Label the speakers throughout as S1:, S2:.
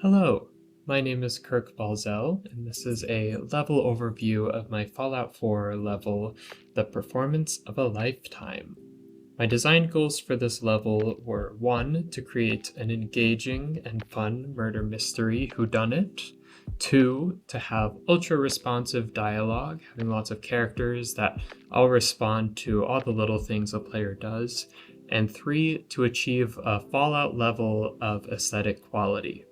S1: Hello, my name is Kirk Balzel, and this is a level overview of my Fallout 4 level, The Performance of a Lifetime. My design goals for this level were 1. To create an engaging and fun murder mystery whodunit. 2. To have ultra-responsive dialogue, having lots of characters that all respond to all the little things a player does. And 3. To achieve a Fallout level of aesthetic quality.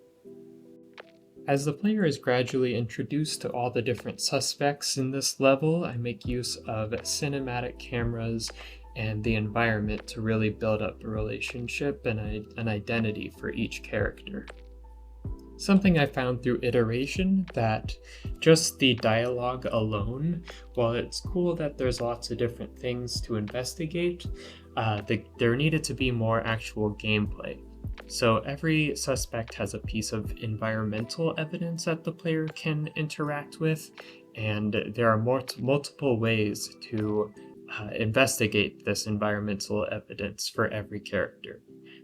S1: As the player is gradually introduced to all the different suspects in this level, I make use of cinematic cameras and the environment to really build up a relationship and an identity for each character. Something I found through iteration that just the dialogue alone, while it's cool that there's lots of different things to investigate, there needed to be more actual gameplay. So every suspect has a piece of environmental evidence that the player can interact with, and there are multiple ways to investigate this environmental evidence for every character.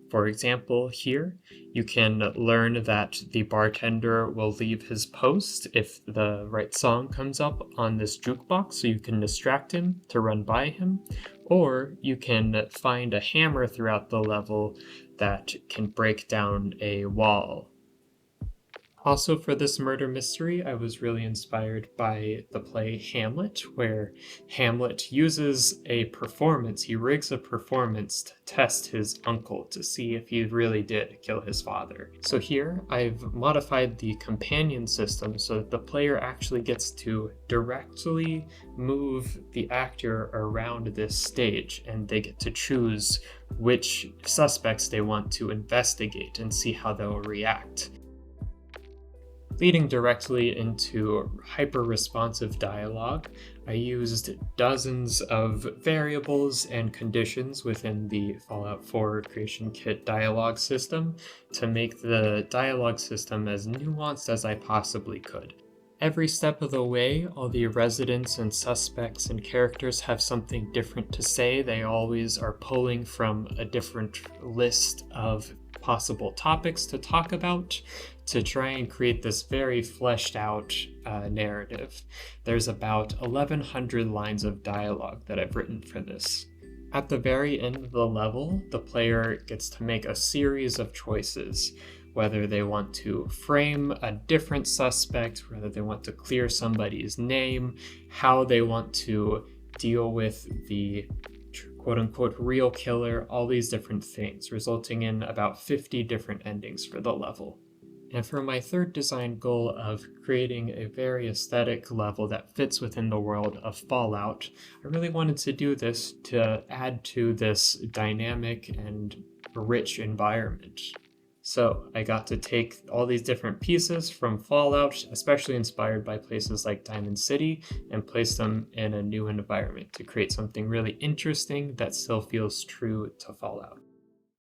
S1: For example, here you can learn that the bartender will leave his post if the right song comes up on this jukebox, so you can distract him to run by him, or you can find a hammer throughout the level that can break down a wall. Also, for this murder mystery, I was really inspired by the play Hamlet, where Hamlet uses a performance, he rigs a performance to test his uncle to see if he really did kill his father. So here, I've modified the companion system so that the player actually gets to directly move the actor around this stage, and they get to choose which suspects they want to investigate and see how they'll react. Leading directly into hyper-responsive dialogue, I used dozens of variables and conditions within the Fallout 4 Creation Kit dialogue system to make the dialogue system as nuanced as I possibly could. Every step of the way, all the residents and suspects and characters have something different to say. They always are pulling from a different list of possible topics to talk about to try and create this very fleshed out narrative. There's about 1,100 lines of dialogue that I've written for this. At the very end of the level, the player gets to make a series of choices, whether they want to frame a different suspect, whether they want to clear somebody's name, how they want to deal with the quote-unquote real killer, all these different things, resulting in about 50 different endings for the level. And for my third design goal of creating a very aesthetic level that fits within the world of Fallout, I really wanted to do this to add to this dynamic and rich environment. So I got to take all these different pieces from Fallout, especially inspired by places like Diamond City, and place them in a new environment to create something really interesting that still feels true to Fallout.